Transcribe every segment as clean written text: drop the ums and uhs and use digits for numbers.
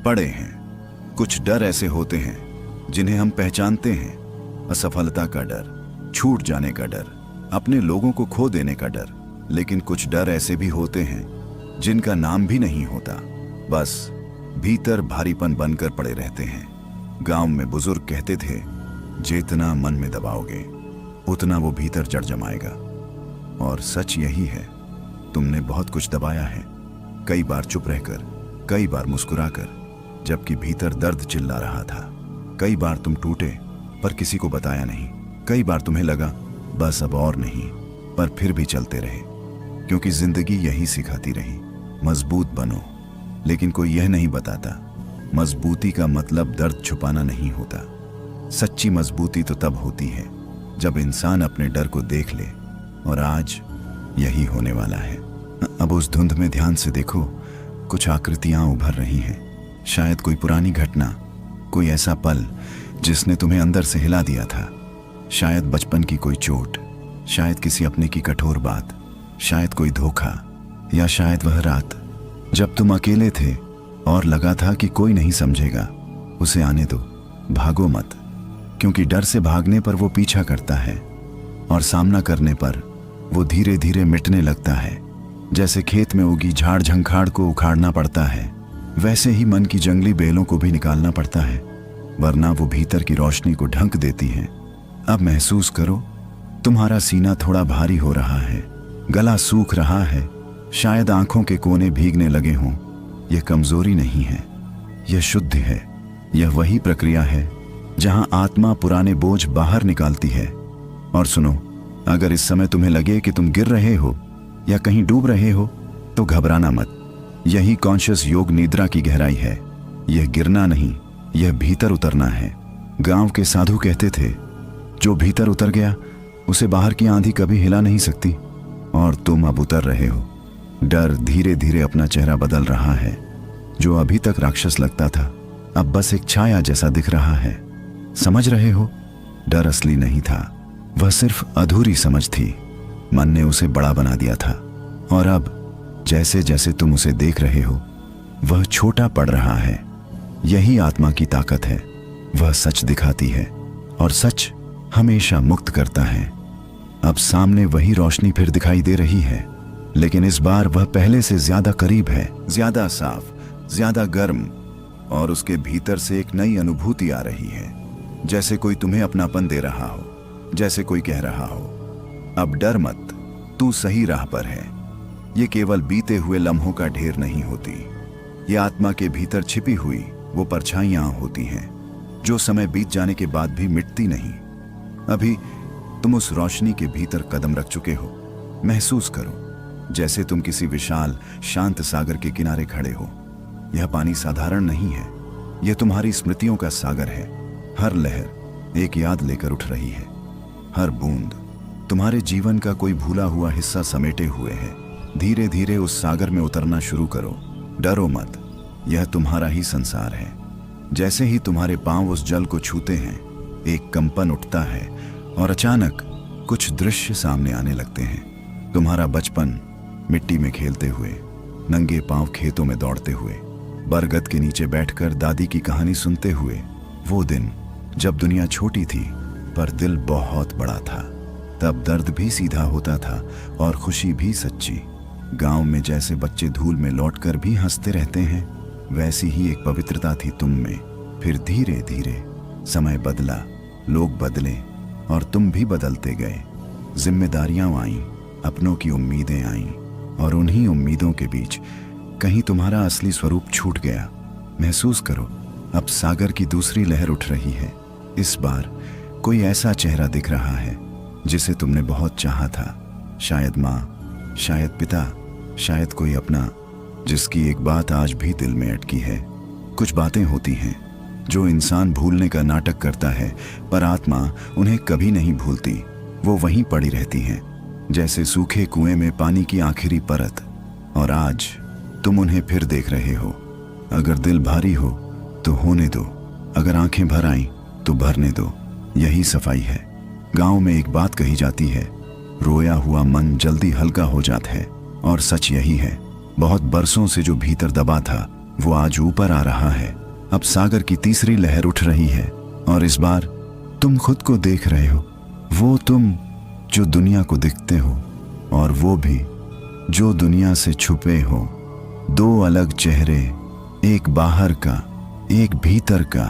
पड़े हैं। कुछ डर ऐसे होते हैं जिन्हें हम पहचानते हैं, असफलता का डर, छूट जाने का डर, अपने लोगों को खो देने का डर। लेकिन कुछ डर ऐसे भी होते हैं जिनका नाम भी नहीं होता, बस भीतर भारीपन बनकर पड़े रहते हैं। गांव में बुजुर्ग कहते थे, जितना मन में दबाओगे उतना वो भीतर जड़ जमाएगा। और सच यही है, तुमने बहुत कुछ दबाया है, कई बार चुप रहकर, कई बार मुस्कुराकर, जबकि भीतर दर्द चिल्ला रहा था। कई बार तुम टूटे पर किसी को बताया नहीं। कई बार तुम्हें लगा बस अब और नहीं, पर फिर भी चलते रहे, क्योंकि जिंदगी यही सिखाती रही, मजबूत बनो। लेकिन कोई यह नहीं बताता, मजबूती का मतलब दर्द छुपाना नहीं होता। सच्ची मजबूती तो तब होती है जब इंसान अपने डर को देख ले, और आज यही होने वाला है। अब उस धुंध में ध्यान से देखो, कुछ आकृतियां उभर रही हैं। शायद कोई पुरानी घटना, कोई ऐसा पल जिसने तुम्हें अंदर से हिला दिया था। शायद बचपन की कोई चोट, शायद किसी अपने की कठोर बात, शायद कोई धोखा, या शायद वह रात जब तुम अकेले थे और लगा था कि कोई नहीं समझेगा। उसे आने दो, भागो मत, क्योंकि डर से भागने पर वो पीछा करता है और सामना करने पर वो धीरे धीरे मिटने लगता है। जैसे खेत में उगी झाड़ झंखाड़ को उखाड़ना पड़ता है, वैसे ही मन की जंगली बेलों को भी निकालना पड़ता है, वरना वो भीतर की रोशनी को ढंक देती हैं। अब महसूस करो, तुम्हारा सीना थोड़ा भारी हो रहा है, गला सूख रहा है, शायद आंखों के कोने भीगने लगे हों। यह कमजोरी नहीं है, यह शुद्ध है। यह वही प्रक्रिया है जहां आत्मा पुराने बोझ बाहर निकालती है। और सुनो, अगर इस समय तुम्हें लगे कि तुम गिर रहे हो या कहीं डूब रहे हो, तो घबराना मत। यही कॉन्शियस योग निद्रा की गहराई है। यह गिरना नहीं, यह भीतर उतरना है। गांव के साधु कहते थे, जो भीतर उतर गया उसे बाहर की आंधी कभी हिला नहीं सकती। और तुम अब उतर रहे हो। डर धीरे धीरे अपना चेहरा बदल रहा है। जो अभी तक राक्षस लगता था, अब बस एक छाया जैसा दिख रहा है। समझ रहे हो, डर असली नहीं था, वह सिर्फ अधूरी समझ थी। मन ने उसे बड़ा बना दिया था, और अब जैसे जैसे तुम उसे देख रहे हो, वह छोटा पड़ रहा है। यही आत्मा की ताकत है। वह सच दिखाती है, और सच हमेशा मुक्त करता है। अब सामने वही रोशनी फिर दिखाई दे रही है, लेकिन इस बार वह पहले से ज्यादा करीब है, ज्यादा साफ, ज्यादा गर्म, और उसके भीतर से एक नई अनुभूति आ रही है। जैसे कोई तुम्हें अपनापन दे रहा हो, जैसे कोई कह रहा हो, अब डर मत, तू सही राह पर है। ये केवल बीते हुए लम्हों का ढेर नहीं होती, ये आत्मा के भीतर छिपी हुई वो परछाइयां होती हैं, जो समय बीत जाने के बाद भी मिटती नहीं। अभी तुम उस रोशनी के भीतर कदम रख चुके हो। महसूस करो जैसे तुम किसी विशाल शांत सागर के किनारे खड़े हो। यह पानी साधारण नहीं है, यह तुम्हारी स्मृतियों का सागर है। हर लहर एक याद लेकर उठ रही है, हर बूंद तुम्हारे जीवन का कोई भूला हुआ हिस्सा समेटे हुए है। धीरे धीरे उस सागर में उतरना शुरू करो। डरो मत, यह तुम्हारा ही संसार है। जैसे ही तुम्हारे पांव उस जल को छूते हैं, एक कंपन उठता है, और अचानक कुछ दृश्य सामने आने लगते हैं। तुम्हारा बचपन मिट्टी में खेलते हुए, नंगे पांव खेतों में दौड़ते हुए, बरगद के नीचे बैठकर दादी की कहानी सुनते हुए। वो दिन जब दुनिया छोटी थी पर दिल बहुत बड़ा था। तब दर्द भी सीधा होता था और खुशी भी सच्ची। गांव में जैसे बच्चे धूल में लौटकर भी हंसते रहते हैं, वैसी ही एक पवित्रता थी तुम में। फिर धीरे धीरे समय बदला, लोग बदले, और तुम भी बदलते गए। जिम्मेदारियां आईं, अपनों की उम्मीदें आईं, और उन्हीं उम्मीदों के बीच कहीं तुम्हारा असली स्वरूप छूट गया। महसूस करो, अब सागर की दूसरी लहर उठ रही है। इस बार कोई ऐसा चेहरा दिख रहा है जिसे तुमने बहुत चाहा था। शायद माँ, शायद पिता, शायद कोई अपना, जिसकी एक बात आज भी दिल में अटकी है। कुछ बातें होती हैं जो इंसान भूलने का नाटक करता है, पर आत्मा उन्हें कभी नहीं भूलती। वो वहीं पड़ी रहती हैं, जैसे सूखे कुएं में पानी की आखिरी परत। और आज तुम उन्हें फिर देख रहे हो। अगर दिल भारी हो तो होने दो, अगर आंखें भर आईं तो भरने दो। यही सफाई है। गांव में एक बात कही जाती है, रोया हुआ मन जल्दी हल्का हो जाता है। और सच यही है। बहुत बरसों से जो भीतर दबा था वो आज ऊपर आ रहा है। अब सागर की तीसरी लहर उठ रही है और इस बार तुम खुद को देख रहे हो। वो तुम जो दुनिया को दिखते हो और वो भी जो दुनिया से छुपे हो। दो अलग चेहरे, एक बाहर का, एक भीतर का।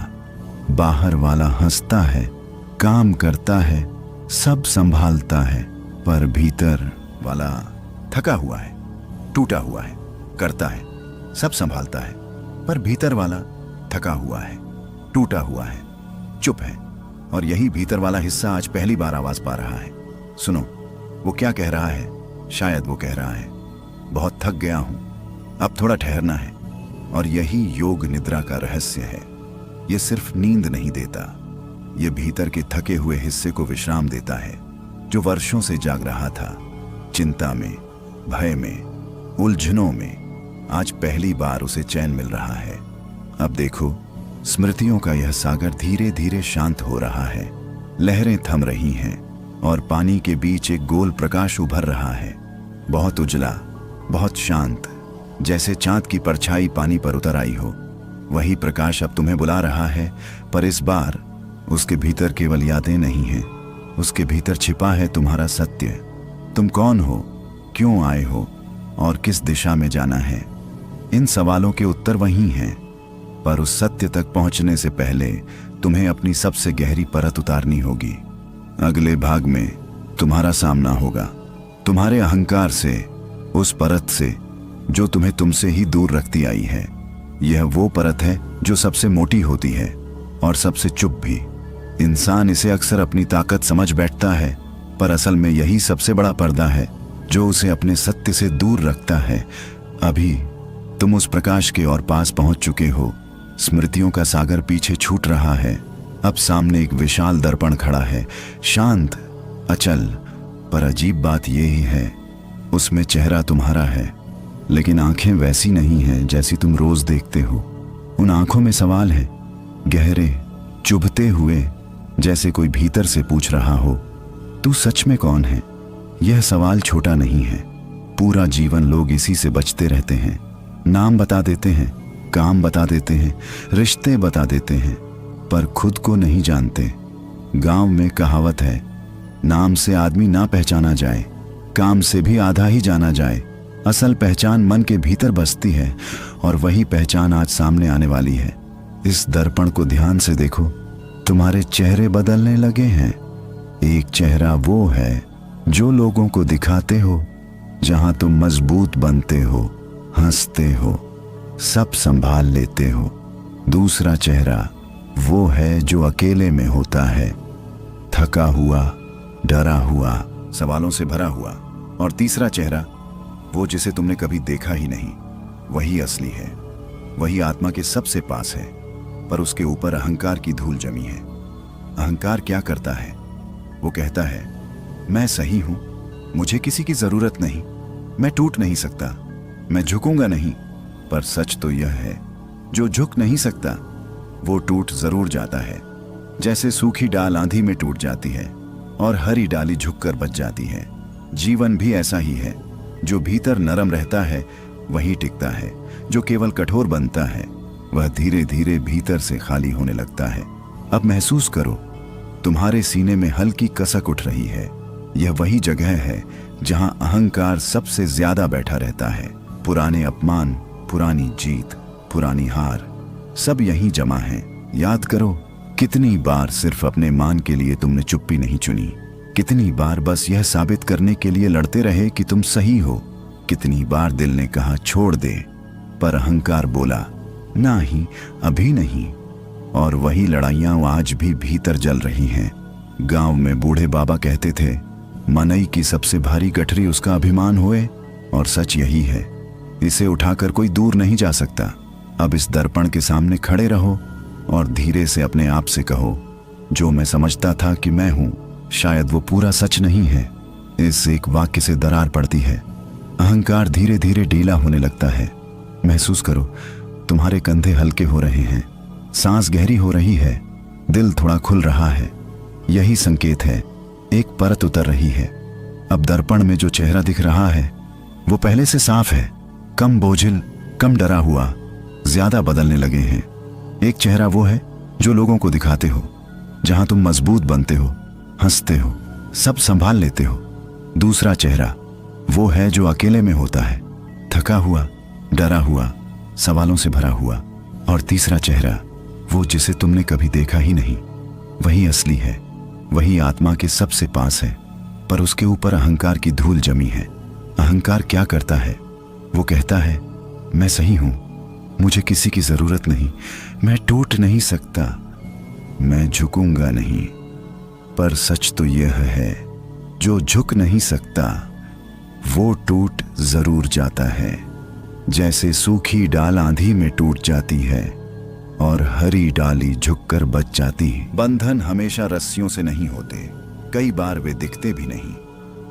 बाहर वाला हंसता है, काम करता है, सब संभालता है, पर भीतर वाला थका हुआ है, टूटा हुआ है, करता है, सब संभालता है, पर भीतर वाला थका हुआ है, टूटा हुआ है, चुप है। और यही भीतर वाला हिस्सा आज पहली बार आवाज पा रहा है। सुनो, वो क्या कह रहा है। शायद वो कह रहा है, बहुत थक गया हूं, अब थोड़ा ठहरना है। और यही योग निद्रा का रहस्य है। ये सिर्फ नींद नहीं देता, ये भीतर के थके हुए हिस्से को विश्राम देता है, जो वर्षों से जाग रहा था, चिंता में, भय में, उलझनों में। आज पहली बार उसे चैन मिल रहा है। अब देखो, स्मृतियों का यह सागर धीरे धीरे शांत हो रहा है। लहरें थम रही हैं और पानी के बीच एक गोल प्रकाश उभर रहा है, बहुत उजला, बहुत शांत, जैसे चांद की परछाई पानी पर उतर आई हो। वही प्रकाश अब तुम्हें बुला रहा है, पर इस बार उसके भीतर केवल यादें नहीं हैं, उसके भीतर छिपा है तुम्हारा सत्य। तुम कौन हो, क्यों आए हो और किस दिशा में जाना है। इन सवालों के उत्तर वही हैं, पर उस सत्य तक पहुंचने से पहले तुम्हें अपनी सबसे गहरी परत उतारनी होगी। अगले भाग में तुम्हारा सामना होगा तुम्हारे अहंकार से, उस परत से जो तुम्हें तुमसे ही दूर रखती आई है। यह वो परत है जो सबसे मोटी होती है और सबसे चुप भी। इंसान इसे अक्सर अपनी ताकत समझ बैठता है, पर असल में यही सबसे बड़ा पर्दा है जो उसे अपने सत्य से दूर रखता है। अभी तुम उस प्रकाश के और पास पहुंच चुके हो। स्मृतियों का सागर पीछे छूट रहा है। अब सामने एक विशाल दर्पण खड़ा है, शांत, अचल, पर अजीब बात यह ही है, उसमें चेहरा तुम्हारा है, लेकिन आंखें वैसी नहीं हैं जैसी तुम रोज देखते हो। उन आंखों में सवाल है, गहरे, चुभते हुए, जैसे कोई भीतर से पूछ रहा हो, तू सच में कौन है। यह सवाल छोटा नहीं है। पूरा जीवन लोग इसी से बचते रहते हैं। नाम बता देते हैं, काम बता देते हैं, रिश्ते बता देते हैं, पर खुद को नहीं जानते। गांव में कहावत है, नाम से आदमी ना पहचाना जाए, काम से भी आधा ही जाना जाए। असल पहचान मन के भीतर बसती है और वही पहचान आज सामने आने वाली है। इस दर्पण को ध्यान से देखो, तुम्हारे चेहरे बदलने लगे हैं। एक चेहरा वो है जो लोगों को दिखाते हो, जहां तुम मजबूत बनते हो, हंसते हो, सब संभाल लेते हो। दूसरा चेहरा वो है जो अकेले में होता है, थका हुआ, डरा हुआ, सवालों से भरा हुआ। और तीसरा चेहरा वो जिसे तुमने कभी देखा ही नहीं, वही असली है, वही आत्मा के सबसे पास है, पर उसके ऊपर अहंकार की धूल जमी है। अहंकार क्या करता है? वो कहता है, मैं सही हूं, मुझे किसी की जरूरत नहीं, मैं टूट नहीं सकता, मैं झुकूंगा नहीं। पर सच तो यह है, जो झुक नहीं सकता वो टूट जरूर जाता है। जैसे सूखी डाल आंधी में टूट जाती है और हरी डाली झुककर बच जाती है। जीवन भी ऐसा ही है, जो भीतर नरम रहता है वही टिकता है, जो केवल कठोर बनता है वह धीरे धीरे भीतर से खाली होने लगता है। अब महसूस करो, तुम्हारे सीने में हल्की कसक उठ रही है। यह वही जगह है जहां अहंकार सबसे ज्यादा बैठा रहता है। पुराने अपमान, पुरानी जीत, पुरानी हार, सब यहीं जमा है। याद करो, कितनी बार सिर्फ अपने मान के लिए तुमने चुप्पी नहीं चुनी, कितनी बार बस यह साबित करने के लिए लड़ते रहे कि तुम सही हो। कितनी बार दिल ने कहा छोड़ दे, पर अहंकार बोला नहीं, अभी नहीं। और वही लड़ाइयां आज भी भीतर जल रही हैं। गांव में बूढ़े बाबा कहते थे, मनई की सबसे भारी गठरी उसका अभिमान होए, और सच यही है, इसे उठाकर कोई दूर नहीं जा सकता। अब इस दर्पण के सामने खड़े रहो और धीरे से अपने आप से कहो, जो मैं समझता था कि मैं हूं, शायद वो पूरा सच नहीं है। इस एक वाक्य से दरार पड़ती है। अहंकार धीरे धीरे ढीला होने लगता है। महसूस करो, तुम्हारे कंधे हल्के हो रहे हैं, सांस गहरी हो रही है, दिल थोड़ा खुल रहा है। यही संकेत है, एक परत उतर रही है। अब दर्पण में जो चेहरा दिख रहा है वो पहले से साफ है, कम बोझिल, कम डरा हुआ, ज्यादा बदलने लगे हैं। एक चेहरा वो है जो लोगों को दिखाते हो, जहां तुम मजबूत बनते हो, हंसते हो, सब संभाल लेते हो। दूसरा चेहरा वो है जो अकेले में होता है, थका हुआ, डरा हुआ, सवालों से भरा हुआ। और तीसरा चेहरा वो जिसे तुमने कभी देखा ही नहीं, वही असली है, वही आत्मा के सबसे पास है, पर उसके ऊपर अहंकार की धूल जमी है। अहंकार क्या करता है? वो कहता है मैं सही हूं, मुझे किसी की जरूरत नहीं, मैं टूट नहीं सकता, मैं झुकूंगा नहीं। पर सच तो यह है, जो झुक नहीं सकता वो टूट जरूर जाता है। जैसे सूखी डाल आंधी में टूट जाती है और हरी डाली झुककर बच जाती है। बंधन हमेशा रस्सियों से नहीं होते, कई बार वे दिखते भी नहीं,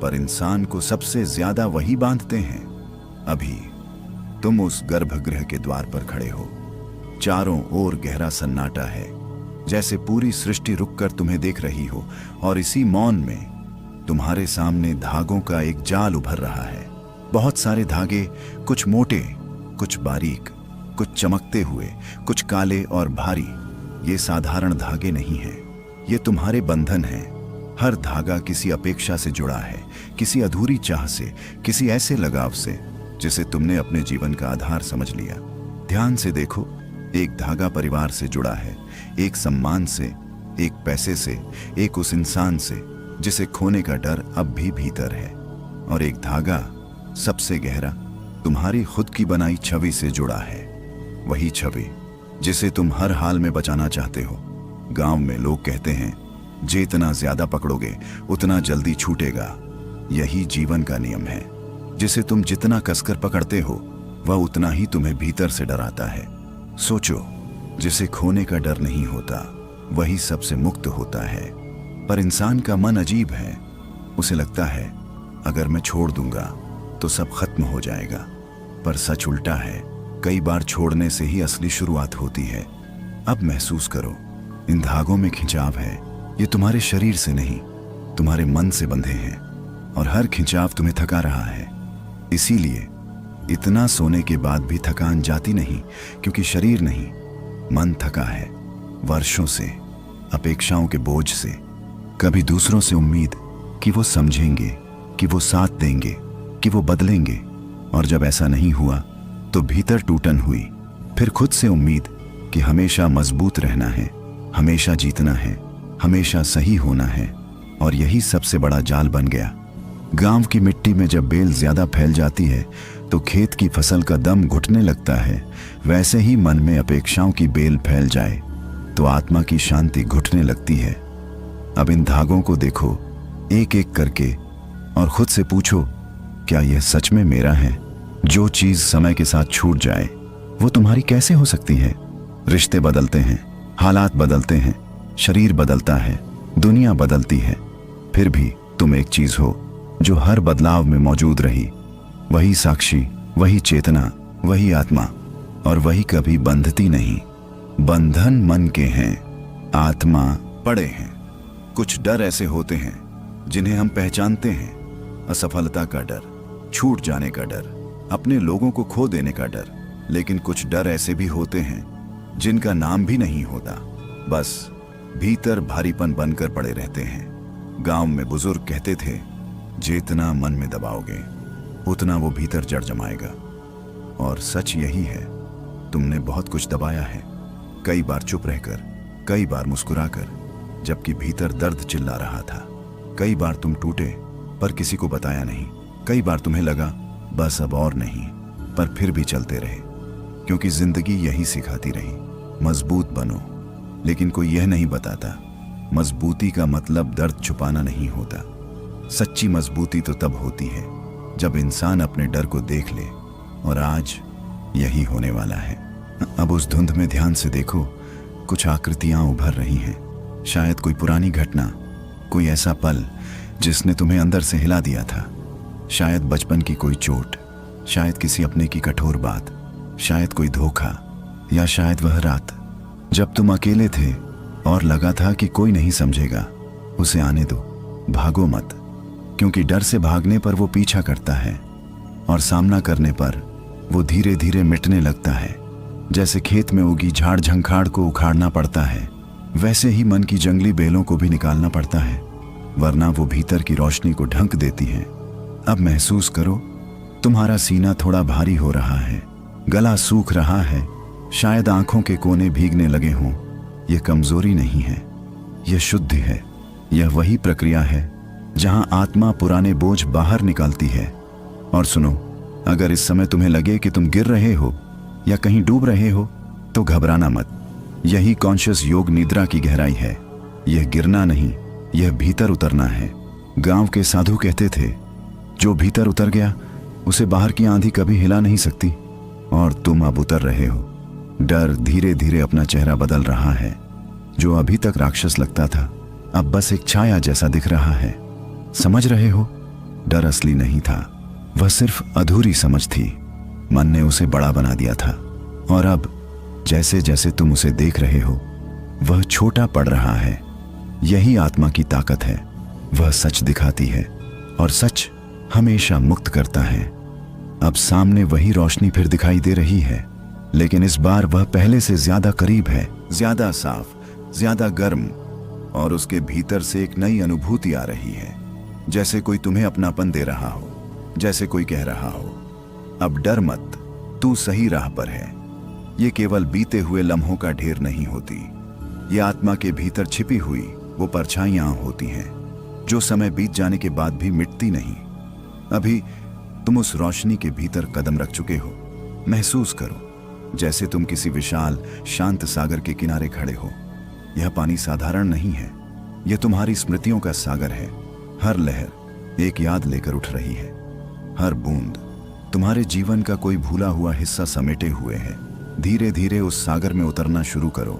पर इंसान को सबसे ज्यादा वही बांधते हैं। अभी तुम उस गर्भगृह के द्वार पर खड़े हो, चारों ओर गहरा सन्नाटा है, जैसे पूरी सृष्टि रुककर तुम्हें देख रही हो। और इसी मौन में तुम्हारे सामने धागों का एक जाल उभर रहा है। बहुत सारे धागे, कुछ मोटे, कुछ बारीक, कुछ चमकते हुए, कुछ काले और भारी। ये साधारण धागे नहीं हैं, ये तुम्हारे बंधन हैं। हर धागा किसी अपेक्षा से जुड़ा है, किसी अधूरी चाह से, किसी ऐसे लगाव से जिसे तुमने अपने जीवन का आधार समझ लिया। ध्यान से देखो, एक धागा परिवार से जुड़ा है, एक सम्मान से, एक पैसे से, एक उस इंसान से जिसे खोने का डर अब भी भीतर है। और एक धागा सबसे गहरा तुम्हारी खुद की बनाई छवि से जुड़ा है, वही छवि जिसे तुम हर हाल में बचाना चाहते हो। गांव में लोग कहते हैं जितना ज्यादा पकड़ोगे उतना जल्दी छूटेगा। यही जीवन का नियम है, जिसे तुम जितना कसकर पकड़ते हो वह उतना ही तुम्हें भीतर से डराता है। सोचो, जिसे खोने का डर नहीं होता वही सबसे मुक्त होता है। पर इंसान का मन अजीब है, उसे लगता है अगर मैं छोड़ दूंगा तो सब खत्म हो जाएगा। पर सच उल्टा है, कई बार छोड़ने से ही असली शुरुआत होती है। अब महसूस करो, इन धागों में खिंचाव है, ये तुम्हारे शरीर से नहीं, तुम्हारे मन से बंधे हैं। और हर खिंचाव तुम्हें थका रहा है। इसीलिए इतना सोने के बाद भी थकान जाती नहीं, क्योंकि शरीर नहीं, मन थका है वर्षों से, अपेक्षाओं के बोझ से, कभी दूसरों से उम्मीद कि वो समझेंगे, कि वो साथ देंगे, कि वो बदलेंगे। और जब ऐसा नहीं हुआ तो भीतर टूटन हुई। फिर खुद से उम्मीद कि हमेशा मजबूत रहना है, हमेशा जीतना है, हमेशा सही होना है। और यही सबसे बड़ा जाल बन गया। गांव की मिट्टी में जब बेल ज्यादा फैल जाती है तो खेत की फसल का दम घुटने लगता है। वैसे ही मन में अपेक्षाओं की बेल फैल जाए तो आत्मा की शांति घुटने लगती है। अब इन धागों को देखो एक एक करके और खुद से पूछो, क्या यह सच में मेरा है? जो चीज समय के साथ छूट जाए वो तुम्हारी कैसे हो सकती है? रिश्ते बदलते हैं, हालात बदलते हैं, शरीर बदलता है, दुनिया बदलती है, फिर भी तुम एक चीज हो जो हर बदलाव में मौजूद रही। वही साक्षी, वही चेतना, वही आत्मा, और वही कभी बंधती नहीं। बंधन मन के हैं, आत्मा पड़े हैं। कुछ डर ऐसे होते हैं जिन्हें हम पहचानते हैं, असफलता का डर, छूट जाने का डर, अपने लोगों को खो देने का डर। लेकिन कुछ डर ऐसे भी होते हैं जिनका नाम भी नहीं होता, बस भीतर भारीपन बनकर पड़े रहते हैं। गांव में बुजुर्ग कहते थे, जितना मन में दबाओगे उतना वो भीतर जड़ जमाएगा। और सच यही है, तुमने बहुत कुछ दबाया है, कई बार चुप रहकर, कई बार मुस्कुराकर, जबकि भीतर दर्द चिल्ला रहा था। कई बार तुम टूटे पर किसी को बताया नहीं, कई बार तुम्हें लगा बस अब और नहीं, पर फिर भी चलते रहे, क्योंकि जिंदगी यही सिखाती रही, मजबूत बनो। लेकिन कोई यह नहीं बताता, मजबूती का मतलब दर्द छुपाना नहीं होता। सच्ची मजबूती तो तब होती है जब इंसान अपने डर को देख ले, और आज यही होने वाला है। अब उस धुंध में ध्यान से देखो, कुछ आकृतियां उभर रही हैं। शायद कोई पुरानी घटना, कोई ऐसा पल जिसने तुम्हें अंदर से हिला दिया था। शायद बचपन की कोई चोट, शायद किसी अपने की कठोर बात, शायद कोई धोखा, या शायद वह रात जब तुम अकेले थे और लगा था कि कोई नहीं समझेगा। उसे आने दो, भागो मत, क्योंकि डर से भागने पर वो पीछा करता है और सामना करने पर वो धीरे धीरे मिटने लगता है। जैसे खेत में उगी झाड़ झंखाड़ को उखाड़ना पड़ता है, वैसे ही मन की जंगली बेलों को भी निकालना पड़ता है, वरना वो भीतर की रोशनी को ढंक देती हैं। अब महसूस करो, तुम्हारा सीना थोड़ा भारी हो रहा है, गला सूख रहा है, शायद आंखों के कोने भीगने लगे हों। यह कमजोरी नहीं है, यह शुद्धि है। यह वही प्रक्रिया है जहां आत्मा पुराने बोझ बाहर निकालती है। और सुनो, अगर इस समय तुम्हें लगे कि तुम गिर रहे हो या कहीं डूब रहे हो, तो घबराना मत। यही कॉन्शियस योग निद्रा की गहराई है। यह गिरना नहीं, यह भीतर उतरना है। गांव के साधु कहते थे, जो भीतर उतर गया उसे बाहर की आंधी कभी हिला नहीं सकती। और तुम अब उतर रहे हो। डर धीरे धीरे अपना चेहरा बदल रहा है। जो अभी तक राक्षस लगता था, अब बस एक छाया जैसा दिख रहा है। समझ रहे हो, डर असली नहीं था, वह सिर्फ अधूरी समझ थी। मन ने उसे बड़ा बना दिया था। और अब जैसे जैसे तुम उसे देख रहे हो, वह छोटा पड़ रहा है। यही आत्मा की ताकत है। वह सच दिखाती है और सच हमेशा मुक्त करता है। अब सामने वही रोशनी फिर दिखाई दे रही है, लेकिन इस बार वह पहले से ज्यादा करीब है, ज्यादा साफ, ज्यादा गर्म। और उसके भीतर से एक नई अनुभूति आ रही है, जैसे कोई तुम्हें अपनापन दे रहा हो, जैसे कोई कह रहा हो, अब डर मत, तू सही राह पर है। ये केवल बीते हुए लम्हों का ढेर नहीं होती, ये आत्मा के भीतर छिपी हुई वो परछाइयां होती हैं, जो समय बीत जाने के बाद भी मिटती नहीं। अभी तुम उस रोशनी के भीतर कदम रख चुके हो। महसूस करो जैसे तुम किसी विशाल शांत सागर के किनारे खड़े हो। यह पानी साधारण नहीं है, यह तुम्हारी स्मृतियों का सागर है। हर लहर एक याद लेकर उठ रही है, हर बूंद तुम्हारे जीवन का कोई भूला हुआ हिस्सा समेटे हुए है। धीरे धीरे उस सागर में उतरना शुरू करो।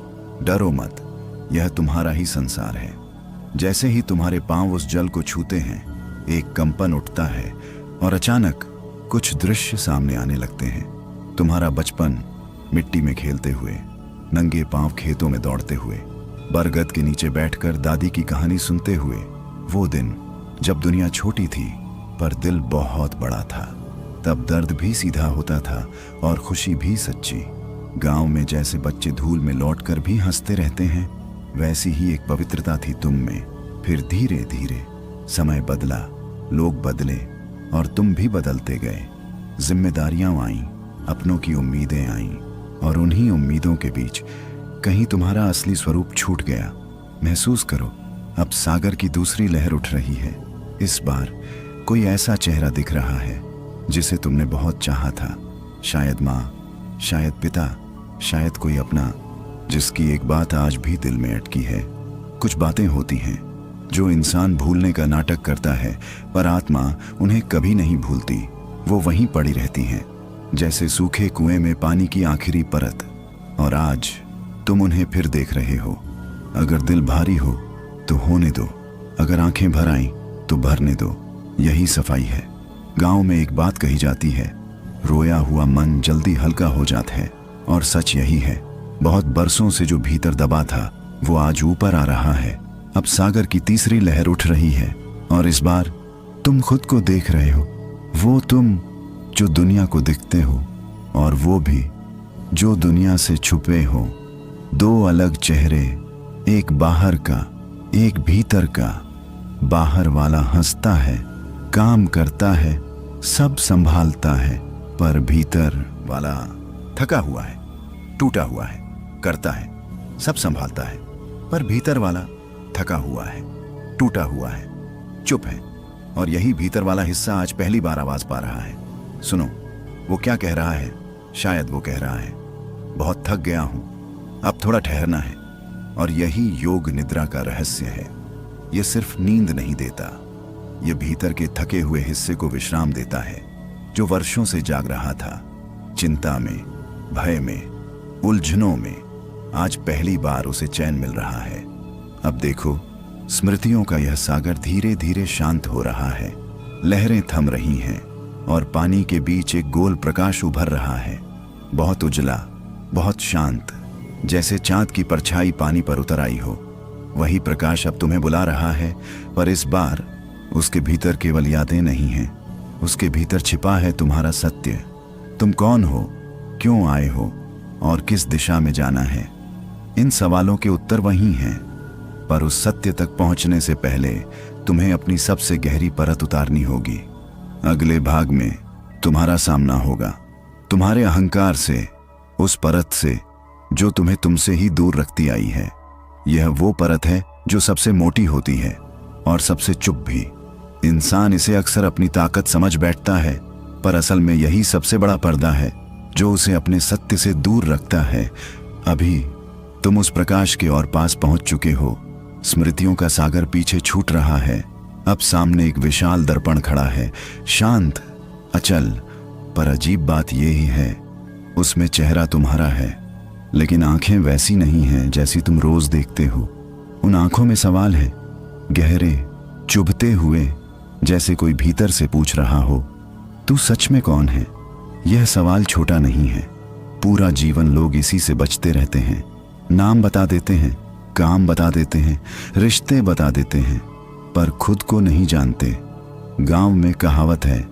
डरो मत, यह तुम्हारा ही संसार है। जैसे ही तुम्हारे पांव उस जल को छूते हैं, एक कंपन उठता है और अचानक कुछ दृश्य सामने आने लगते हैं। तुम्हारा बचपन मिट्टी में खेलते हुए, नंगे पांव खेतों में दौड़ते हुए, बरगद के नीचे बैठकर दादी की कहानी सुनते हुए। वो दिन जब दुनिया छोटी थी पर दिल बहुत बड़ा था। तब दर्द भी सीधा होता था और खुशी भी सच्ची। गांव में जैसे बच्चे धूल में लौटकर भी हंसते रहते हैं, वैसी ही एक पवित्रता थी तुम में। फिर धीरे धीरे समय बदला, लोग बदले और तुम भी बदलते गए। जिम्मेदारियां आईं, अपनों की उम्मीदें आईं, और उन्हीं उम्मीदों के बीच कहीं तुम्हारा असली स्वरूप छूट गया। महसूस करो, अब सागर की दूसरी लहर उठ रही है। इस बार कोई ऐसा चेहरा दिख रहा है जिसे तुमने बहुत चाहा था। शायद माँ, शायद पिता, शायद कोई अपना, जिसकी एक बात आज भी दिल में अटकी है। कुछ बातें होती हैं जो इंसान भूलने का नाटक करता है, पर आत्मा उन्हें कभी नहीं भूलती। वो वहीं पड़ी रहती हैं, जैसे सूखे कुएं में पानी की आखिरी परत। और आज तुम उन्हें फिर देख रहे हो। अगर दिल भारी हो तो होने दो, अगर आंखें भर आईं तो भरने दो। यही सफाई है। गांव में एक बात कही जाती है, रोया हुआ मन जल्दी हल्का हो जाता है। और सच यही है, बहुत बरसों से जो भीतर दबा था वो आज ऊपर आ रहा है। अब सागर की तीसरी लहर उठ रही है और इस बार तुम खुद को देख रहे हो। वो तुम जो दुनिया को दिखते हो और वो भी जो दुनिया से छुपे हो। दो अलग चेहरे, एक बाहर का, एक भीतर का। बाहर वाला हंसता है, काम करता है, सब संभालता है, पर भीतर वाला थका हुआ है, टूटा हुआ है, करता है, सब संभालता है, पर भीतर वाला थका हुआ है, टूटा हुआ है, चुप है। और यही भीतर वाला हिस्सा आज पहली बार आवाज पा रहा है। सुनो, वो क्या कह रहा है? शायद वो कह रहा है, बहुत थक गया हूं, अब थोड़ा ठहरना है। और यही योग निद्रा का रहस्य है। यह सिर्फ नींद नहीं देता, यह भीतर के थके हुए हिस्से को विश्राम देता है, जो वर्षों से जाग रहा था, चिंता में, भय में, उलझनों में। आज पहली बार उसे चैन मिल रहा है। अब देखो, स्मृतियों का यह सागर धीरे धीरे शांत हो रहा है। लहरें थम रही हैं और पानी के बीच एक गोल प्रकाश उभर रहा है, बहुत उजला, बहुत शांत, जैसे चांद की परछाई पानी पर उतर आई हो। वही प्रकाश अब तुम्हें बुला रहा है, पर इस बार उसके भीतर केवल यादें नहीं हैं, उसके भीतर छिपा है तुम्हारा सत्य। तुम कौन हो, क्यों आए हो और किस दिशा में जाना है? इन सवालों के उत्तर वही हैं, पर उस सत्य तक पहुंचने से पहले तुम्हें अपनी सबसे गहरी परत उतारनी होगी। अगले भाग में तुम्हारा सामना होगा तुम्हारे अहंकार से, उस परत से जो तुम्हें तुमसे ही दूर रखती आई है। यह वो परत है जो सबसे मोटी होती है और सबसे चुप भी। इंसान इसे अक्सर अपनी ताकत समझ बैठता है, पर असल में यही सबसे बड़ा पर्दा है जो उसे अपने सत्य से दूर रखता है। अभी तुम उस प्रकाश के और पास पहुंच चुके हो। स्मृतियों का सागर पीछे छूट रहा है। अब सामने एक विशाल दर्पण खड़ा है, शांत, अचल, पर अजीब बात यही है, उसमें चेहरा तुम्हारा है, लेकिन आंखें वैसी नहीं हैं जैसी तुम रोज देखते हो। उन आंखों में सवाल है, गहरे, चुभते हुए, जैसे कोई भीतर से पूछ रहा हो, तू सच में कौन है? यह सवाल छोटा नहीं है। पूरा जीवन लोग इसी से बचते रहते हैं। नाम बता देते हैं, काम बता देते हैं, रिश्ते बता देते हैं, पर खुद को नहीं जानते। गांव में कहावत है,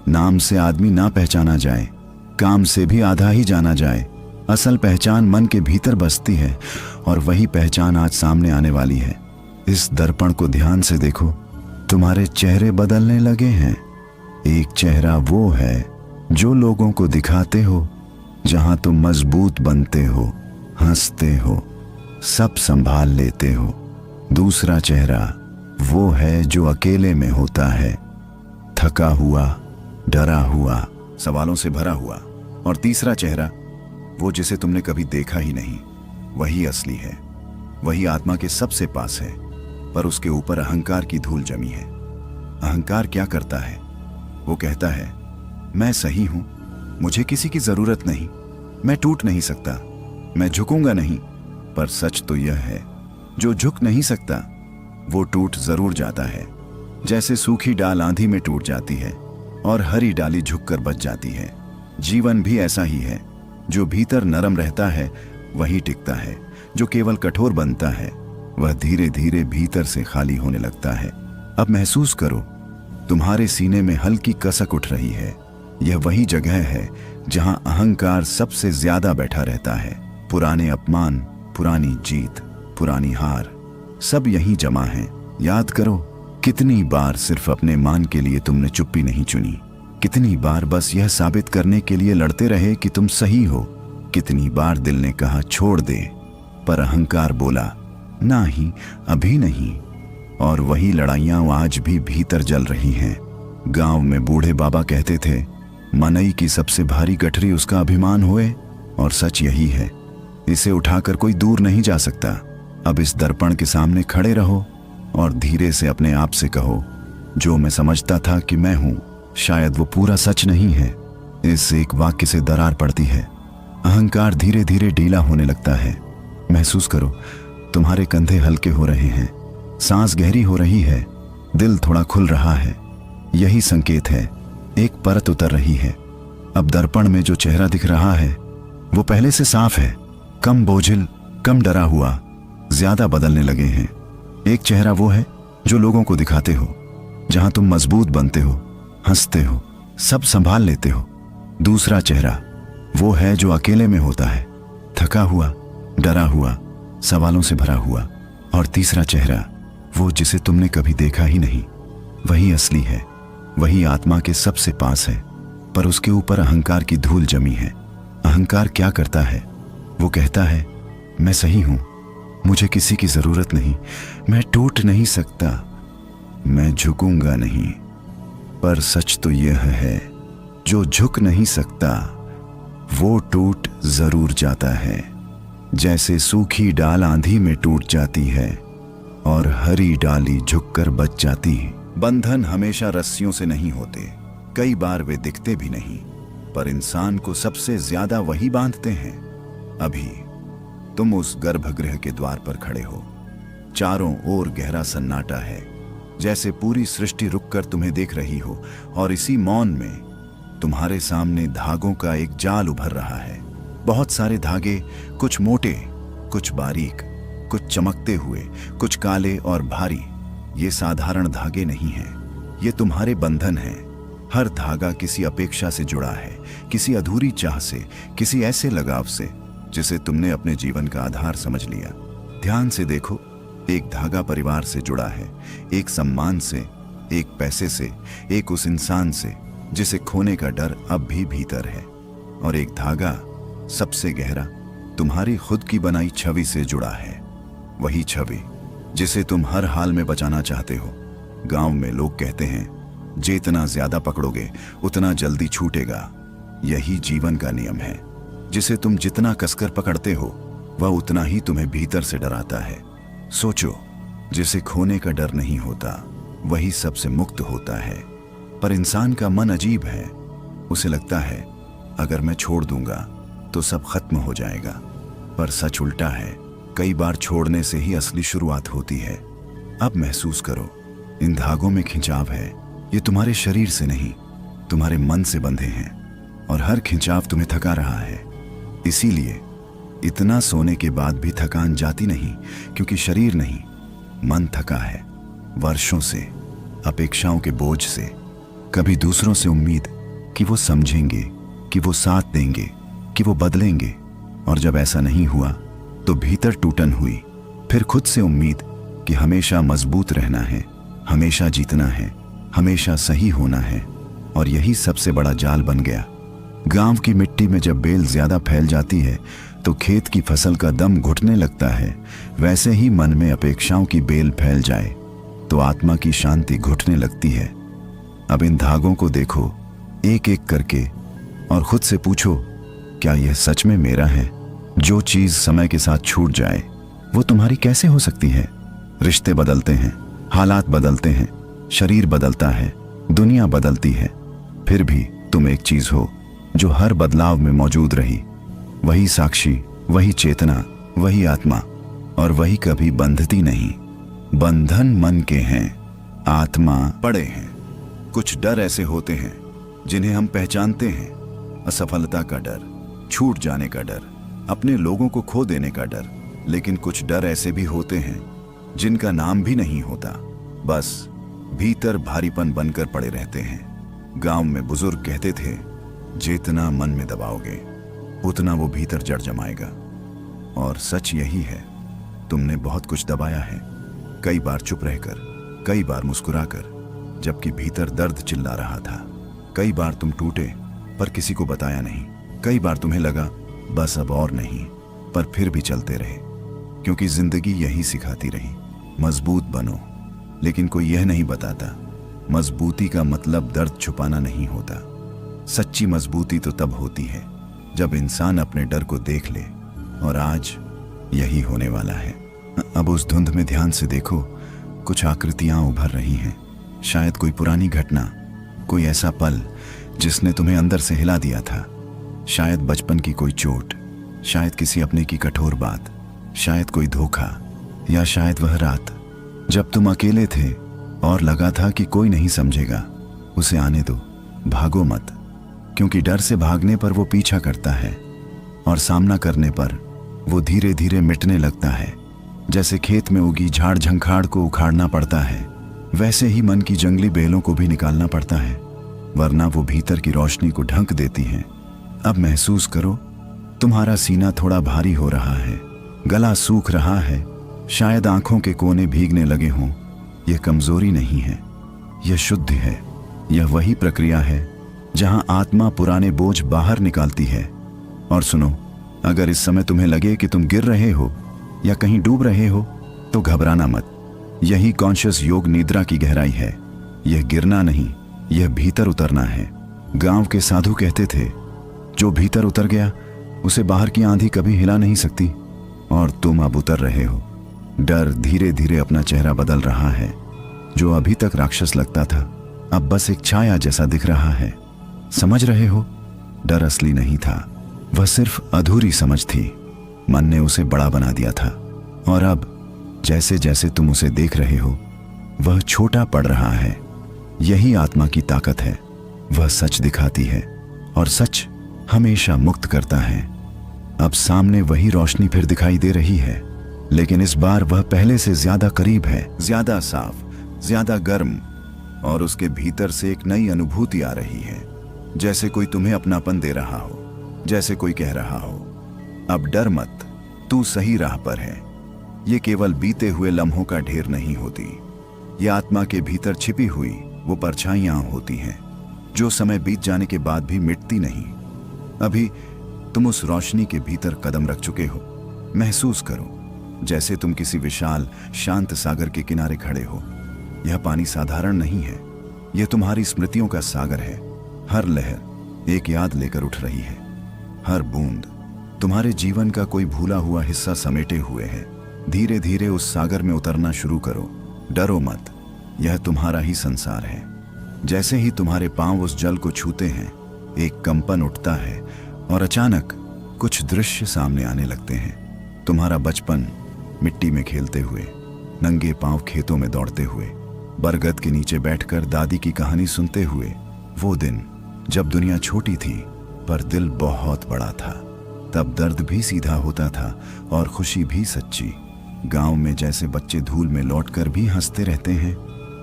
नाम से आदमी ना पहचाना जाए, काम से भी आधा ही जाना जाए। असल पहचान मन के भीतर बसती है, और वही पहचान आज सामने आने वाली है। इस दर्पण को ध्यान से देखो, तुम्हारे चेहरे बदलने लगे हैं। एक चेहरा वो है जो लोगों को दिखाते हो, जहां तुम मजबूत बनते हो, हंसते हो, सब संभाल लेते हो। दूसरा चेहरा वो है जो अकेले में होता है, थका हुआ, डरा हुआ, सवालों से भरा हुआ। और तीसरा चेहरा वो जिसे तुमने कभी देखा ही नहीं, वही असली है, वही आत्मा के सबसे पास है, पर उसके ऊपर अहंकार की धूल जमी है। अहंकार क्या करता है? वो कहता है, मैं सही हूं, मुझे किसी की जरूरत नहीं, मैं टूट नहीं सकता, मैं झुकूंगा नहीं। पर सच तो यह है, जो झुक नहीं सकता वो टूट जरूर जाता है। जैसे सूखी डाल आंधी में टूट जाती है और हरी डाली झुककर बच जाती है। जीवन भी ऐसा ही है, जो भीतर नरम रहता है वही टिकता है, जो केवल कठोर बनता है वह धीरे धीरे भीतर से खाली होने लगता है। अब महसूस करो, तुम्हारे सीने में हल्की कसक उठ रही है। यह वही जगह है जहां अहंकार सबसे ज्यादा बैठा रहता है। पुराने अपमान, पुरानी जीत, पुरानी हार, सब यहीं जमा है। याद करो, कितनी बार सिर्फ अपने मान के लिए तुमने चुप्पी नहीं चुनी, कितनी बार बस यह साबित करने के लिए लड़ते रहे कि तुम सही हो, कितनी बार दिल ने कहा छोड़ दे, पर अहंकार बोला नहीं, अभी नहीं। और वही लड़ाइयां आज भी भीतर जल रही हैं। गांव में बूढ़े बाबा कहते थे, मनई की सबसे भारी गठरी उसका अभिमान होए, और सच यही है, इसे उठाकर कोई दूर नहीं जा सकता। अब इस दर्पण के सामने खड़े रहो और धीरे से अपने आप से कहो, जो मैं समझता था कि मैं हूं, शायद वो पूरा सच नहीं है। इस एक वाक्य से दरार पड़ती है। अहंकार धीरे धीरे ढीला होने लगता है। महसूस करो, तुम्हारे कंधे हल्के हो रहे हैं, सांस गहरी हो रही है, दिल थोड़ा खुल रहा है। यही संकेत है, एक परत उतर रही है। अब दर्पण में जो चेहरा दिख रहा है वो पहले से साफ है, कम बोझिल, कम डरा हुआ, ज्यादा बदलने लगे हैं। एक चेहरा वो है जो लोगों को दिखाते हो, जहां तुम मजबूत बनते हो, हंसते हो, सब संभाल लेते हो। दूसरा चेहरा वो है जो अकेले में होता है, थका हुआ, डरा हुआ, सवालों से भरा हुआ। और तीसरा चेहरा वो जिसे तुमने कभी देखा ही नहीं, वही असली है, वही आत्मा के सबसे पास है, पर उसके ऊपर अहंकार की धूल जमी है। अहंकार क्या करता है? वो कहता है, मैं सही हूं, मुझे किसी की जरूरत नहीं, मैं टूट नहीं सकता, मैं झुकूंगा नहीं। पर सच तो यह है, जो झुक नहीं सकता वो टूट जरूर जाता है। जैसे सूखी डाल आंधी में टूट जाती है और हरी डाली झुककर बच जाती है। बंधन हमेशा रस्सियों से नहीं होते, कई बार वे दिखते भी नहीं, पर इंसान को सबसे ज्यादा वही बांधते हैं। अभी तुम उस गर्भगृह के द्वार पर खड़े हो, चारों ओर गहरा सन्नाटा है, जैसे पूरी सृष्टि रुककर तुम्हें देख रही हो। और इसी मौन में तुम्हारे सामने धागों का एक जाल उभर रहा है। बहुत सारे धागे, कुछ मोटे, कुछ बारीक, कुछ चमकते हुए, कुछ काले और भारी। ये साधारण धागे नहीं हैं, ये तुम्हारे बंधन हैं। हर धागा किसी अपेक्षा से जुड़ा है, किसी अधूरी चाह से, किसी ऐसे लगाव से जिसे तुमने अपने जीवन का आधार समझ लिया। ध्यान से देखो, एक धागा परिवार से जुड़ा है, एक सम्मान से, एक पैसे से, एक उस इंसान से जिसे खोने का डर अब भी भीतर है, और एक धागा सबसे गहरा तुम्हारी खुद की बनाई छवि से जुड़ा है। वही छवि जिसे तुम हर हाल में बचाना चाहते हो। गांव में लोग कहते हैं, जितना ज्यादा पकड़ोगे उतना जल्दी छूटेगा। यही जीवन का नियम है। जिसे तुम जितना कसकर पकड़ते हो वह उतना ही तुम्हें भीतर से डराता है। सोचो, जिसे खोने का डर नहीं होता वही सबसे मुक्त होता है। पर इंसान का मन अजीब है। उसे लगता है अगर मैं छोड़ दूंगा तो सब खत्म हो जाएगा। पर सच उल्टा है। कई बार छोड़ने से ही असली शुरुआत होती है। अब महसूस करो, इन धागों में खिंचाव है। ये तुम्हारे शरीर से नहीं, तुम्हारे मन से बंधे हैं, और हर खिंचाव तुम्हें थका रहा है। इसीलिए इतना सोने के बाद भी थकान जाती नहीं, क्योंकि शरीर नहीं, मन थका है वर्षों से, अपेक्षाओं के बोझ से, कभी दूसरों से उम्मीद कि वो समझेंगे, कि वो साथ देंगे, कि वो बदलेंगे, और जब ऐसा नहीं हुआ तो भीतर टूटन हुई। फिर खुद से उम्मीद कि हमेशा मजबूत रहना है, हमेशा जीतना है, हमेशा सही होना है, और यही सबसे बड़ा जाल बन गया। गांव की मिट्टी में जब बेल ज्यादा फैल जाती है तो खेत की फसल का दम घुटने लगता है। वैसे ही मन में अपेक्षाओं की बेल फैल जाए तो आत्मा की शांति घुटने लगती है। अब इन धागों को देखो एक एक करके, और खुद से पूछो, क्या यह सच में मेरा है? जो चीज समय के साथ छूट जाए वो तुम्हारी कैसे हो सकती है? रिश्ते बदलते हैं, हालात बदलते हैं, शरीर बदलता है, दुनिया बदलती है, फिर भी तुम एक चीज हो जो हर बदलाव में मौजूद रही। वही साक्षी, वही चेतना, वही आत्मा, और वही कभी बंधती नहीं। बंधन मन के हैं, आत्मा पड़े हैं। कुछ डर ऐसे होते हैं जिन्हें हम पहचानते हैं। असफलता का डर, छूट जाने का डर, अपने लोगों को खो देने का डर। लेकिन कुछ डर ऐसे भी होते हैं जिनका नाम भी नहीं होता, बस भीतर भारीपन बनकर पड़े रहते हैं। गांव में बुजुर्ग कहते थे, जितना मन में दबाओगे उतना वो भीतर जड़ जमाएगा। और सच यही है। तुमने बहुत कुछ दबाया है, कई बार चुप रहकर, कई बार मुस्कुराकर, जबकि भीतर दर्द चिल्ला रहा था। कई बार तुम टूटे पर किसी को बताया नहीं। कई बार तुम्हें लगा बस अब और नहीं, पर फिर भी चलते रहे, क्योंकि जिंदगी यही सिखाती रही, मजबूत बनो। लेकिन कोई यह नहीं बताता, मजबूती का मतलब दर्द छुपाना नहीं होता। सच्ची मजबूती तो तब होती है जब इंसान अपने डर को देख ले, और आज यही होने वाला है। अब उस धुंध में ध्यान से देखो, कुछ आकृतियां उभर रही हैं। शायद कोई पुरानी घटना, कोई ऐसा पल जिसने तुम्हें अंदर से हिला दिया था। शायद बचपन की कोई चोट, शायद किसी अपने की कठोर बात, शायद कोई धोखा, या शायद वह रात जब तुम अकेले थे और लगा था कि कोई नहीं समझेगा। उसे आने दो, भागो मत, क्योंकि डर से भागने पर वो पीछा करता है, और सामना करने पर वो धीरे धीरे मिटने लगता है। जैसे खेत में उगी झाड़ झंखाड़ को उखाड़ना पड़ता है, वैसे ही मन की जंगली बेलों को भी निकालना पड़ता है, वरना वो भीतर की रोशनी को ढंक देती हैं। अब महसूस करो, तुम्हारा सीना थोड़ा भारी हो रहा है, गला सूख रहा है, शायद आंखों के कोने भीगने लगे हों। यह कमजोरी नहीं है, यह शुद्ध है। यह वही प्रक्रिया है जहां आत्मा पुराने बोझ बाहर निकालती है। और सुनो, अगर इस समय तुम्हें लगे कि तुम गिर रहे हो या कहीं डूब रहे हो तो घबराना मत। यही कॉन्शियस योग निद्रा की गहराई है। यह गिरना नहीं, यह भीतर उतरना है। गांव के साधु कहते थे, जो भीतर उतर गया उसे बाहर की आंधी कभी हिला नहीं सकती। और तुम अब उतर रहे हो। डर धीरे धीरे अपना चेहरा बदल रहा है। जो अभी तक राक्षस लगता था अब बस एक छाया जैसा दिख रहा है। समझ रहे हो, डर असली नहीं था, वह सिर्फ अधूरी समझ थी। मन ने उसे बड़ा बना दिया था, और अब जैसे जैसे तुम उसे देख रहे हो वह छोटा पड़ रहा है। यही आत्मा की ताकत है। वह सच दिखाती है, और सच हमेशा मुक्त करता है। अब सामने वही रोशनी फिर दिखाई दे रही है, लेकिन इस बार वह पहले से ज्यादा करीब है, ज्यादा साफ, ज्यादा गर्म, और उसके भीतर से एक नई अनुभूति आ रही है। जैसे कोई तुम्हें अपनापन दे रहा हो, जैसे कोई कह रहा हो, अब डर मत, तू सही राह पर है। ये केवल बीते हुए लम्हों का ढेर नहीं होती, ये आत्मा के भीतर छिपी हुई वो परछाइयां होती हैं जो समय बीत जाने के बाद भी मिटती नहीं। अभी तुम उस रोशनी के भीतर कदम रख चुके हो। महसूस करो जैसे तुम किसी विशाल शांत सागर के किनारे खड़े हो। यह पानी साधारण नहीं है, यह तुम्हारी स्मृतियों का सागर है। हर लहर एक याद लेकर उठ रही है, हर बूंद तुम्हारे जीवन का कोई भूला हुआ हिस्सा समेटे हुए है। धीरे धीरे उस सागर में उतरना शुरू करो। डरो मत, यह तुम्हारा ही संसार है। जैसे ही तुम्हारे पांव उस जल को छूते हैं, एक कंपन उठता है और अचानक कुछ दृश्य सामने आने लगते हैं। तुम्हारा बचपन मिट्टी में खेलते हुए, नंगे पांव खेतों में दौड़ते हुए, बरगद के नीचे बैठकर दादी की कहानी सुनते हुए। वो दिन जब दुनिया छोटी थी पर दिल बहुत बड़ा था। तब दर्द भी सीधा होता था और खुशी भी सच्ची। गांव में जैसे बच्चे धूल में लौटकर भी हंसते रहते हैं,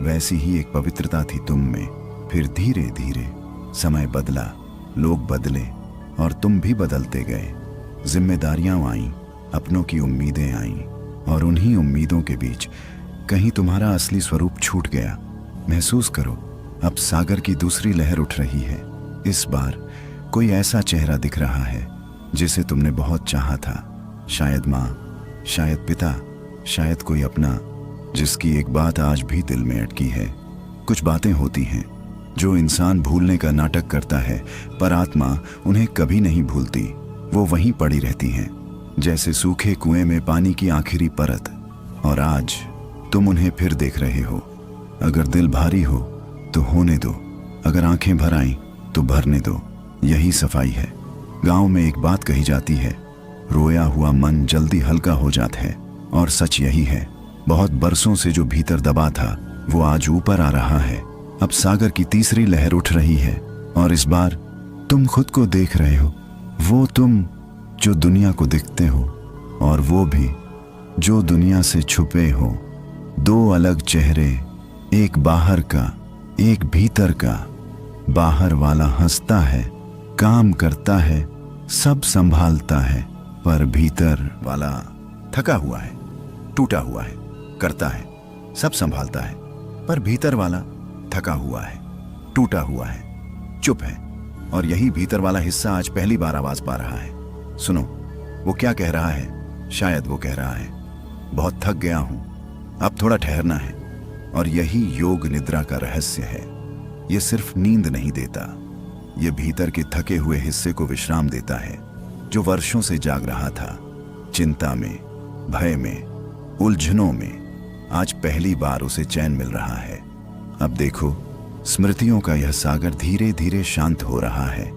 वैसी ही एक पवित्रता थी तुम में। फिर धीरे धीरे समय बदला, लोग बदले और तुम भी बदलते गए। जिम्मेदारियां आईं, अपनों की उम्मीदें आईं और उन्हीं उम्मीदों के बीच कहीं तुम्हारा असली स्वरूप छूट गया। महसूस करो, अब सागर की दूसरी लहर उठ रही है। इस बार कोई ऐसा चेहरा दिख रहा है जिसे तुमने बहुत चाहा था। शायद माँ, शायद पिता, शायद कोई अपना, जिसकी एक बात आज भी दिल में अटकी है। कुछ बातें होती हैं जो इंसान भूलने का नाटक करता है, पर आत्मा उन्हें कभी नहीं भूलती। वो वहीं पड़ी रहती हैं, जैसे सूखे कुएं में पानी की आखिरी परत। और आज तुम उन्हें फिर देख रहे हो। अगर दिल भारी हो तो होने दो, अगर आंखें भर आईं तो भरने दो। यही सफाई है। गांव में एक बात कही जाती है, रोया हुआ मन जल्दी हल्का हो जाता है। और सच यही है। बहुत बरसों से जो भीतर दबा था वो आज ऊपर आ रहा है। अब सागर की तीसरी लहर उठ रही है और इस बार तुम खुद को देख रहे हो। वो तुम जो दुनिया को दिखते हो और वो भी जो दुनिया से छुपे हो। दो अलग चेहरे, एक बाहर का, एक भीतर का। बाहर वाला हंसता है, काम करता है, सब संभालता है, पर भीतर वाला थका हुआ है, टूटा हुआ है, करता है, सब संभालता है, पर भीतर वाला थका हुआ है, टूटा हुआ है, चुप है। और यही भीतर वाला हिस्सा आज पहली बार आवाज पा रहा है। सुनो, वो क्या कह रहा है। शायद वो कह रहा है, बहुत थक गया हूं, अब थोड़ा ठहरना है। और यही योग निद्रा का रहस्य है। ये सिर्फ नींद नहीं देता, ये भीतर के थके हुए हिस्से को विश्राम देता है, जो वर्षों से जाग रहा था, चिंता में, भय में, उलझनों में। आज पहली बार उसे चैन मिल रहा है। अब देखो, स्मृतियों का यह सागर धीरे धीरे शांत हो रहा है।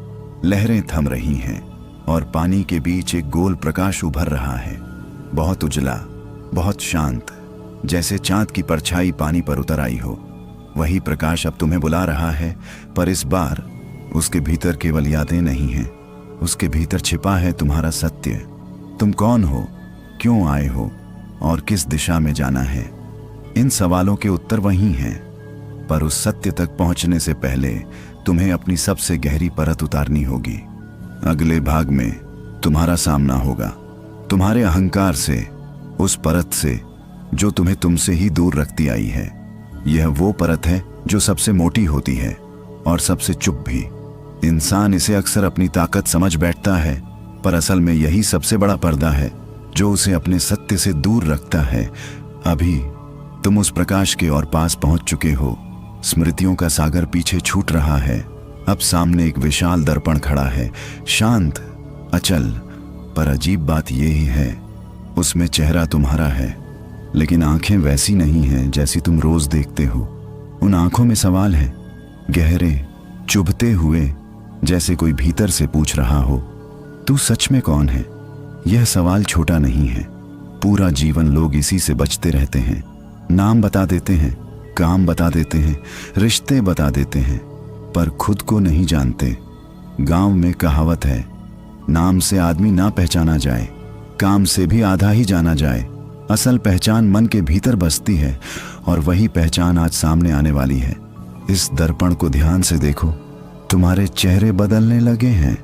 लहरें थम रही हैं और पानी के बीच एक गोल प्रकाश उभर रहा है, बहुत उजला, बहुत शांत, जैसे चांद की परछाई पानी पर उतर आई हो। वही प्रकाश अब तुम्हें बुला रहा है, पर इस बार उसके भीतर केवल यादें नहीं हैं, उसके भीतर छिपा है तुम्हारा सत्य। तुम कौन हो, क्यों आए हो और किस दिशा में जाना है। इन सवालों के उत्तर वही हैं, पर उस सत्य तक पहुंचने से पहले तुम्हें अपनी सबसे गहरी परत उतारनी होगी। अगले भाग में तुम्हारा सामना होगा तुम्हारे अहंकार से, उस परत से जो तुम्हें तुमसे ही दूर रखती आई है। यह वो परत है जो सबसे मोटी होती है और सबसे चुप भी। इंसान इसे अक्सर अपनी ताकत समझ बैठता है, पर असल में यही सबसे बड़ा पर्दा है जो उसे अपने सत्य से दूर रखता है। अभी तुम उस प्रकाश के और पास पहुंच चुके हो। स्मृतियों का सागर पीछे छूट रहा है। अब सामने एक विशाल दर्पण खड़ा है, शांत, अचल, पर अजीब बात यही है, उसमें चेहरा तुम्हारा है, लेकिन आंखें वैसी नहीं हैं जैसी तुम रोज देखते हो। उन आंखों में सवाल है, गहरे, चुभते हुए, जैसे कोई भीतर से पूछ रहा हो, तू सच में कौन है। यह सवाल छोटा नहीं है। पूरा जीवन लोग इसी से बचते रहते हैं। नाम बता देते हैं, काम बता देते हैं, रिश्ते बता देते हैं, पर खुद को नहीं जानते। गांव में कहावत है, नाम से आदमी ना पहचाना जाए, काम से भी आधा ही जाना जाए। असल पहचान मन के भीतर बसती है और वही पहचान आज सामने आने वाली है। इस दर्पण को ध्यान से देखो, तुम्हारे चेहरे बदलने लगे हैं।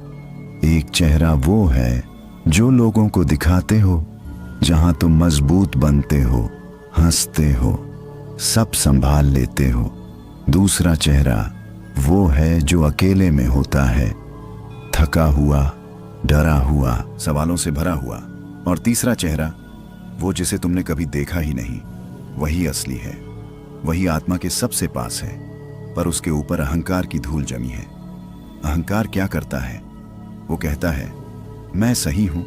एक चेहरा वो है जो लोगों को दिखाते हो, जहां तुम मजबूत बनते हो, हंसते हो, सब संभाल लेते हो। दूसरा चेहरा वो है जो अकेले में होता है, थका हुआ, डरा हुआ, सवालों से भरा हुआ। और तीसरा चेहरा वो जिसे तुमने कभी देखा ही नहीं, वही असली है, वही आत्मा के सबसे पास है, पर उसके ऊपर अहंकार की धूल जमी है। अहंकार क्या करता है? वो कहता है मैं सही हूं,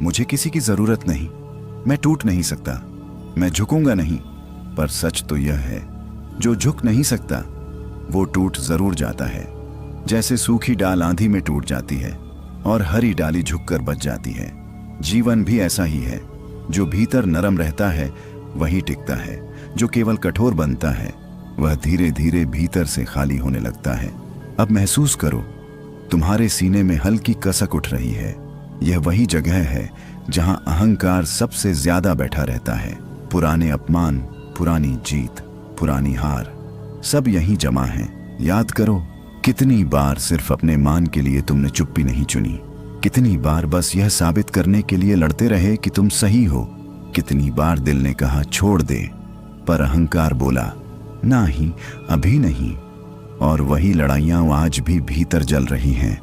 मुझे किसी की जरूरत नहीं, मैं टूट नहीं सकता, मैं झुकूंगा नहीं। पर सच तो यह है, जो झुक नहीं सकता वो टूट जरूर जाता है। जैसे सूखी डाल आंधी में टूट जाती है और हरी डाली झुककर बच जाती है। जीवन भी ऐसा ही है, जो भीतर नरम रहता है वही टिकता है, जो केवल कठोर बनता है वह धीरे धीरे भीतर से खाली होने लगता है। अब महसूस करो, तुम्हारे सीने में हल्की कसक उठ रही है। यह वही जगह है जहां अहंकार सबसे ज्यादा बैठा रहता है। पुराने अपमान, पुरानी जीत, पुरानी हार, सब यहीं जमा है। याद करो, कितनी बार सिर्फ अपने मान के लिए तुमने चुप्पी नहीं चुनी, कितनी बार बस यह साबित करने के लिए लड़ते रहे कि तुम सही हो, कितनी बार दिल ने कहा छोड़ दे, पर अहंकार बोला नहीं, अभी नहीं। और वही लड़ाइयां आज भी भीतर जल रही हैं।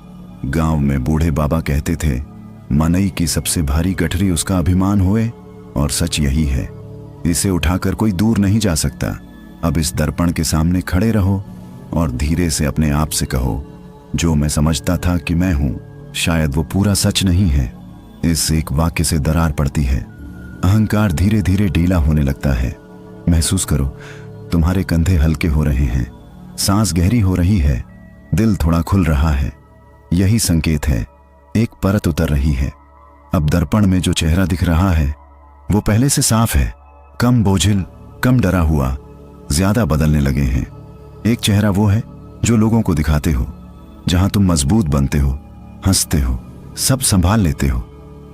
गांव में बूढ़े बाबा कहते थे, मनई की सबसे भारी गठरी उसका अभिमान होए, और सच यही है, इसे उठाकर कोई दूर नहीं जा सकता। अब इस दर्पण के सामने खड़े रहो और धीरे से अपने आप से कहो, जो मैं समझता था कि मैं हूं, शायद वो पूरा सच नहीं है। इस एक वाक्य से दरार पड़ती है। अहंकार धीरे धीरे ढीला होने लगता है। महसूस करो, तुम्हारे कंधे हल्के हो रहे हैं, सांस गहरी हो रही है, दिल थोड़ा खुल रहा है। यही संकेत है, एक परत उतर रही है। अब दर्पण में जो चेहरा दिख रहा है वो पहले से साफ है, कम बोझिल, कम डरा हुआ, ज्यादा बदलने लगे हैं। एक चेहरा वो है जो लोगों को दिखाते हो, जहां तुम मजबूत बनते हो, हंसते हो, सब संभाल लेते हो।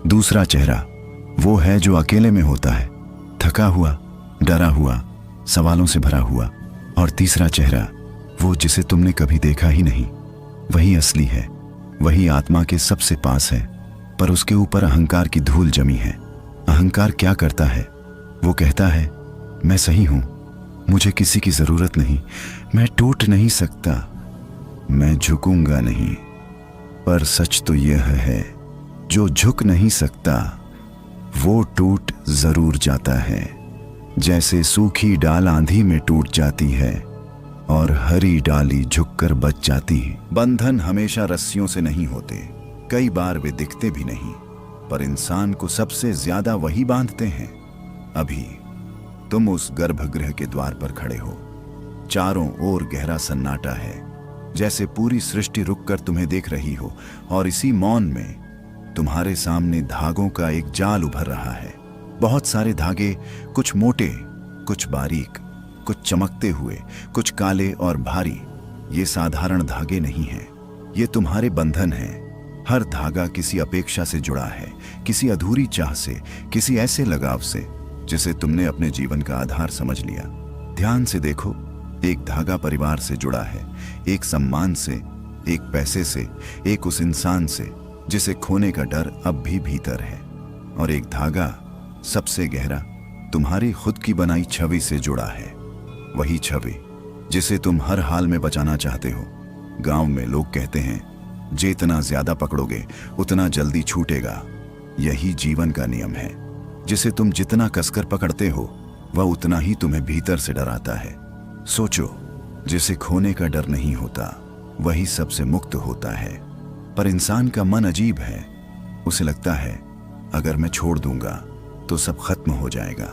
दूसरा चेहरा वो है जो अकेले में होता है, थका हुआ, डरा हुआ, सवालों से भरा हुआ। और तीसरा चेहरा वो जिसे तुमने कभी देखा ही नहीं, वही असली है, वही आत्मा के सबसे पास है, पर उसके ऊपर अहंकार की धूल जमी है। अहंकार क्या करता है? वो कहता है मैं सही हूं, मुझे किसी की जरूरत नहीं, मैं टूट नहीं सकता, मैं झुकूंगा नहीं। पर सच तो यह है, जो झुक नहीं सकता वो टूट जरूर जाता है। जैसे सूखी डाल आंधी में टूट जाती है और हरी डाली झुककर बच जाती है। बंधन हमेशा रस्सियों से नहीं होते, कई बार वे दिखते भी नहीं, पर इंसान को सबसे ज्यादा वही बांधते हैं। अभी तुम उस गर्भगृह के द्वार पर खड़े हो, चारों ओर गहरा सन्नाटा है, जैसे पूरी सृष्टि रुककर तुम्हें देख रही हो। और इसी मौन में तुम्हारे सामने धागों का एक जाल उभर रहा है। बहुत सारे धागे, कुछ मोटे, कुछ बारीक, कुछ चमकते हुए, कुछ काले और भारी। ये साधारण धागे नहीं हैं, ये तुम्हारे बंधन हैं। हर धागा किसी अपेक्षा से जुड़ा है, किसी अधूरी चाह से, किसी ऐसे लगाव से जिसे तुमने अपने जीवन का आधार समझ लिया। ध्यान से देखो, एक धागा परिवार से जुड़ा है, एक सम्मान से, एक पैसे से, एक उस इंसान से जिसे खोने का डर अब भी भीतर है। और एक धागा सबसे गहरा तुम्हारी खुद की बनाई छवि से जुड़ा है, वही छवि जिसे तुम हर हाल में बचाना चाहते हो। गांव में लोग कहते हैं, जितना ज्यादा पकड़ोगे उतना जल्दी छूटेगा। यही जीवन का नियम है, जिसे तुम जितना कसकर पकड़ते हो वह उतना ही तुम्हें भीतर से डराता है। सोचो, जिसे खोने का डर नहीं होता वही सबसे मुक्त होता है। पर इंसान का मन अजीब है, उसे लगता है अगर मैं छोड़ दूंगा तो सब खत्म हो जाएगा।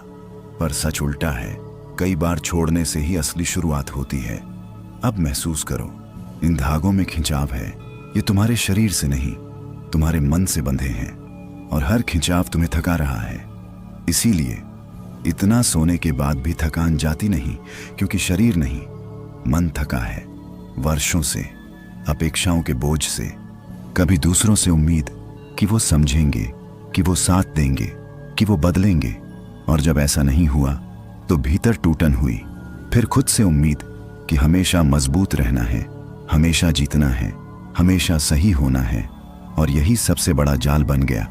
पर सच उल्टा है, कई बार छोड़ने से ही असली शुरुआत होती है। अब महसूस करो, इन धागों में खिंचाव है, ये तुम्हारे शरीर से नहीं, तुम्हारे मन से बंधे हैं, और हर खिंचाव तुम्हें थका रहा है। इसीलिए इतना सोने के बाद भी थकान जाती नहीं, क्योंकि शरीर नहीं, मन थका है, वर्षों से, अपेक्षाओं के बोझ से, कभी दूसरों से उम्मीद कि वो समझेंगे, कि वो साथ देंगे, कि वो बदलेंगे। और जब ऐसा नहीं हुआ तो भीतर टूटन हुई। फिर खुद से उम्मीद कि हमेशा मजबूत रहना है, हमेशा जीतना है, हमेशा सही होना है। और यही सबसे बड़ा जाल बन गया।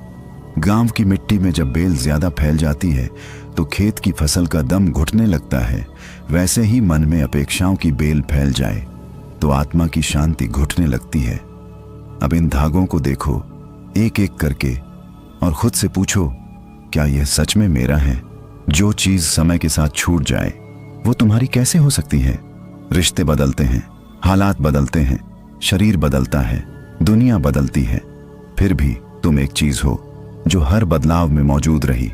गांव की मिट्टी में जब बेल ज्यादा फैल जाती है तो खेत की फसल का दम घुटने लगता है। वैसे ही मन में अपेक्षाओं की बेल फैल जाए तो आत्मा की शांति घुटने लगती है। अब इन धागों को देखो एक एक करके और खुद से पूछो, क्या यह सच में मेरा है? जो चीज समय के साथ छूट जाए वो तुम्हारी कैसे हो सकती है? रिश्ते बदलते हैं, हालात बदलते हैं, शरीर बदलता है, दुनिया बदलती है, फिर भी तुम एक चीज हो जो हर बदलाव में मौजूद रही।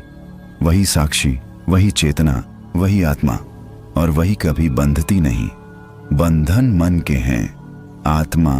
वही साक्षी, वही चेतना, वही आत्मा, और वही कभी बंधती नहीं। बंधन मन के हैं, आत्मा